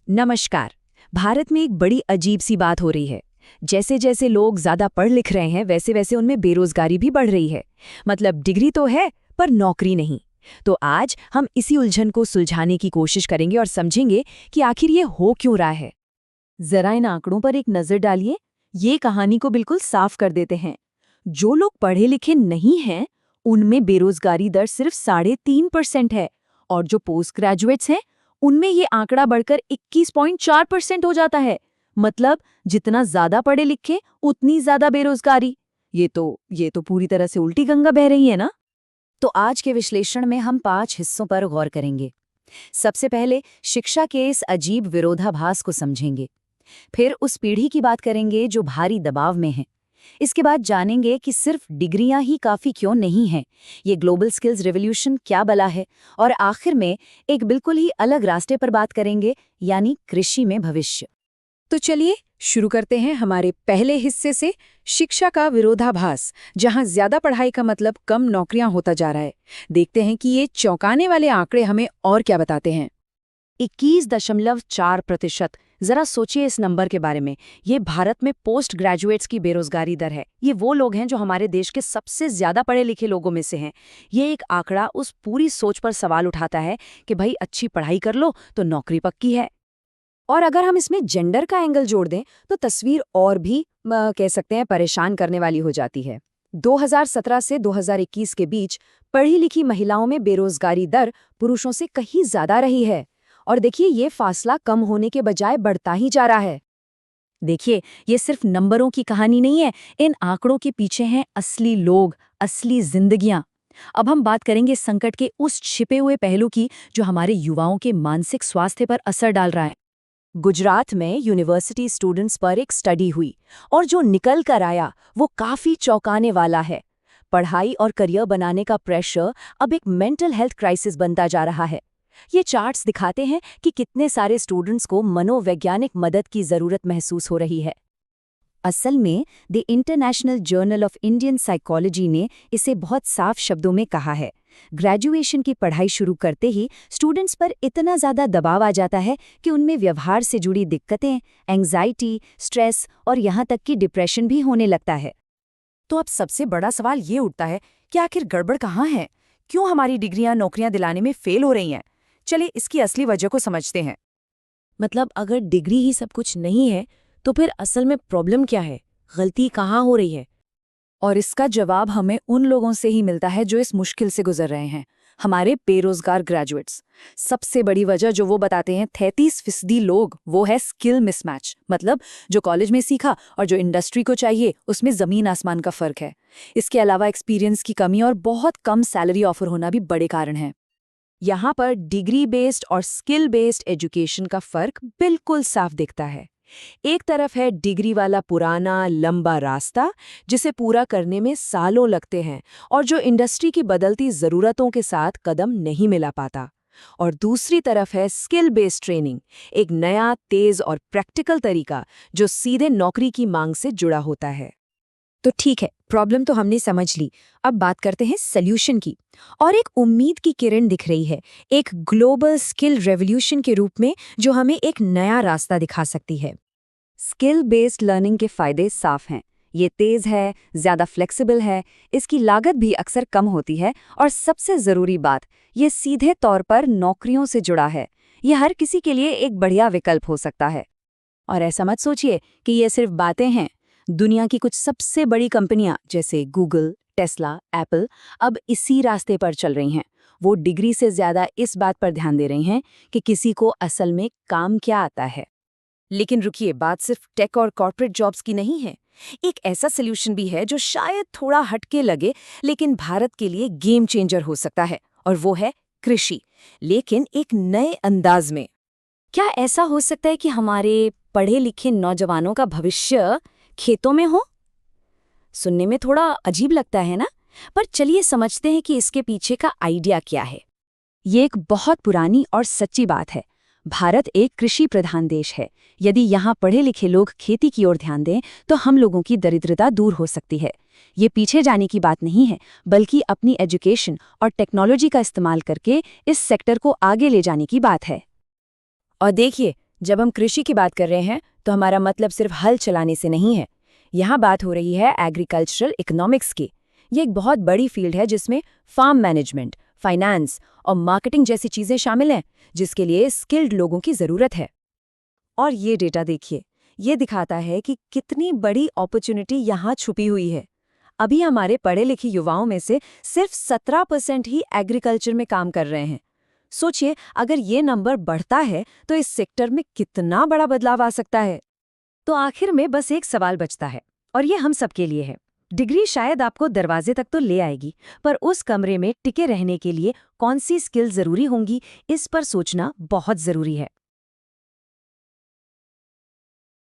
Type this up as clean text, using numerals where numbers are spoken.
नमस्कार। भारत में एक बड़ी अजीब सी बात हो रही है। जैसे जैसे लोग ज्यादा पढ़ लिख रहे हैं वैसे वैसे उनमें बेरोजगारी भी बढ़ रही है। मतलब डिग्री तो है पर नौकरी नहीं। तो आज हम इसी उलझन को सुलझाने की कोशिश करेंगे और समझेंगे कि आखिर ये हो क्यों रहा है। जरा इन आंकड़ों पर एक नजर डालिए। ये कहानी को बिल्कुल साफ कर देते हैं। जो लोग पढ़े लिखे नहीं हैं उनमें बेरोजगारी दर सिर्फ 3.5% है, और जो पोस्ट ग्रेजुएट्स हैं उनमें ये आंकड़ा बढ़कर 21.4% हो जाता है। मतलब जितना ज्यादा पढ़े लिखे उतनी ज्यादा बेरोजगारी। ये तो पूरी तरह से उल्टी गंगा बह रही है ना। तो आज के विश्लेषण में हम 5 हिस्सों पर गौर करेंगे। सबसे पहले शिक्षा के इस अजीब विरोधाभास को समझेंगे। फिर उस पीढ़ी की बात करेंगे जो भारी दबाव में है। इसके बाद जानेंगे कि सिर्फ डिग्रियां ही काफी क्यों नहीं हैं, ये ग्लोबल स्किल्स रिवॉल्यूशन क्या बला है। और आखिर में एक बिल्कुल ही अलग रास्ते पर बात करेंगे, यानी कृषि में भविष्य। तो चलिए शुरू करते हैं हमारे पहले हिस्से से, शिक्षा का विरोधाभास, जहां ज्यादा पढ़ाई का मतलब कम नौकरियां होता जा रहा है। देखते हैं कि ये चौंकाने वाले आंकड़े हमें और क्या बताते हैं। 21.4%। जरा सोचिए इस नंबर के बारे में। ये भारत में पोस्ट ग्रेजुएट्स की बेरोजगारी दर है। ये वो लोग हैं जो हमारे देश के सबसे ज्यादा पढ़े लिखे लोगों में से हैं। ये एक आंकड़ा उस पूरी सोच पर सवाल उठाता है कि भाई अच्छी पढ़ाई कर लो तो नौकरी पक्की है। और अगर हम इसमें जेंडर का एंगल जोड़ दें तो तस्वीर और भी कह सकते हैं परेशान करने वाली हो जाती है। 2017 से 2021 के बीच पढ़ी लिखी महिलाओं में बेरोजगारी दर पुरुषों से कहीं ज्यादा रही है। और देखिए ये फासला कम होने के बजाय बढ़ता ही जा रहा है। देखिए ये सिर्फ नंबरों की कहानी नहीं है, इन आंकड़ों के पीछे हैं असली लोग, असली जिंदगियां। अब हम बात करेंगे संकट के उस छिपे हुए पहलू की जो हमारे युवाओं के मानसिक स्वास्थ्य पर असर डाल रहा है। गुजरात में यूनिवर्सिटी स्टूडेंट्स पर एक स्टडी हुई और जो निकल कर आया वो काफी चौंकाने वाला है। पढ़ाई और करियर बनाने का प्रेशर अब एक मेंटल हेल्थ क्राइसिस बनता जा रहा है। ये चार्ट्स दिखाते हैं कि कितने सारे स्टूडेंट्स को मनोवैज्ञानिक मदद की जरूरत महसूस हो रही है। असल में the international journal of Indian psychology ने इसे बहुत साफ शब्दों में कहा है। ग्रेजुएशन की पढ़ाई शुरू करते ही स्टूडेंट्स पर इतना ज़्यादा दबाव आ जाता है कि उनमें व्यवहार से जुड़ी दिक्कतें, एंग्जाइटी, स्ट्रेस और यहाँ तक कि डिप्रेशन भी होने लगता है। तो अब सबसे बड़ा सवाल ये उठता है कि आखिर गड़बड़ कहाँ है? क्यों हमारी डिग्रियां नौकरियां दिलाने में फेल हो रही हैं? चलिए इसकी असली वजह को समझते हैं। मतलब अगर डिग्री ही सब कुछ नहीं है तो फिर असल में प्रॉब्लम क्या है? गलती कहाँ हो रही है? और इसका जवाब हमें उन लोगों से ही मिलता है जो इस मुश्किल से गुजर रहे हैं, हमारे बेरोजगार ग्रेजुएट्स। सबसे बड़ी वजह जो वो बताते हैं 33% लोग, वो है स्किल मिसमैच। मतलब जो कॉलेज में सीखा और जो इंडस्ट्री को चाहिए उसमें जमीन आसमान का फर्क है। इसके अलावा एक्सपीरियंस की कमी और बहुत कम सैलरी ऑफर होना भी बड़े कारण हैं। यहाँ पर डिग्री बेस्ड और स्किल बेस्ड एजुकेशन का फर्क बिल्कुल साफ दिखता है। एक तरफ है डिग्री वाला पुराना लंबा रास्ता जिसे पूरा करने में सालों लगते हैं और जो इंडस्ट्री की बदलती ज़रूरतों के साथ कदम नहीं मिला पाता। और दूसरी तरफ है स्किल बेस्ड ट्रेनिंग, एक नया तेज़ और प्रैक्टिकल तरीका जो सीधे नौकरी की मांग से जुड़ा होता है। तो ठीक है, प्रॉब्लम तो हमने समझ ली। अब बात करते हैं सल्यूशन की। और एक उम्मीद की किरण दिख रही है, एक ग्लोबल स्किल रेवोल्यूशन के रूप में जो हमें एक नया रास्ता दिखा सकती है। स्किल बेस्ड लर्निंग के फायदे साफ हैं। ये तेज है, ज़्यादा फ्लेक्सिबल है, इसकी लागत भी अक्सर कम होती है और सबसे ज़रूरी बात, ये सीधे तौर पर नौकरियों से जुड़ा है। ये हर किसी के लिए एक बढ़िया विकल्प हो सकता है। और ऐसा मत सोचिए कि ये सिर्फ बातें हैं। दुनिया की कुछ सबसे बड़ी कंपनियां जैसे गूगल, टेस्ला, एप्पल अब इसी रास्ते पर चल रही हैं। वो डिग्री से ज्यादा इस बात पर ध्यान दे रही हैं कि किसी को असल में काम क्या आता है। लेकिन रुकिए, बात सिर्फ टेक और कॉर्पोरेट जॉब्स की नहीं है। एक ऐसा सल्यूशन भी है जो शायद थोड़ा हटके लगे लेकिन भारत के लिए गेम चेंजर हो सकता है, और वो है कृषि, लेकिन एक नए अंदाज में। क्या ऐसा हो सकता है कि हमारे पढ़े लिखे नौजवानों का भविष्य खेतों में हो? सुनने में थोड़ा अजीब लगता है ना, पर चलिए समझते हैं कि इसके पीछे का आइडिया क्या है। ये एक बहुत पुरानी और सच्ची बात है। भारत एक कृषि प्रधान देश है। यदि यहाँ पढ़े लिखे लोग खेती की ओर ध्यान दें तो हम लोगों की दरिद्रता दूर हो सकती है। ये पीछे जाने की बात नहीं है, बल्कि अपनी एजुकेशन और टेक्नोलॉजी का इस्तेमाल करके इस सेक्टर को आगे ले जाने की बात है। और देखिए, जब हम कृषि की बात कर रहे हैं तो हमारा मतलब सिर्फ हल चलाने से नहीं है। यहाँ बात हो रही है एग्रीकल्चरल इकोनॉमिक्स की। ये एक बहुत बड़ी फील्ड है जिसमें फार्म मैनेजमेंट, फाइनेंस और मार्केटिंग जैसी चीजें शामिल हैं, जिसके लिए स्किल्ड लोगों की जरूरत है। और ये डेटा देखिए, ये दिखाता है कि कितनी बड़ी अपॉर्चुनिटी यहाँ छुपी हुई है। अभी हमारे पढ़े लिखे युवाओं में से सिर्फ 17% ही एग्रीकल्चर में काम कर रहे हैं। सोचिए, अगर ये नंबर बढ़ता है तो इस सेक्टर में कितना बड़ा बदलाव आ सकता है। तो आखिर में बस एक सवाल बचता है, और ये हम सबके लिए है। डिग्री शायद आपको दरवाजे तक तो ले आएगी, पर उस कमरे में टिके रहने के लिए कौन सी स्किल जरूरी होंगी, इस पर सोचना बहुत जरूरी है।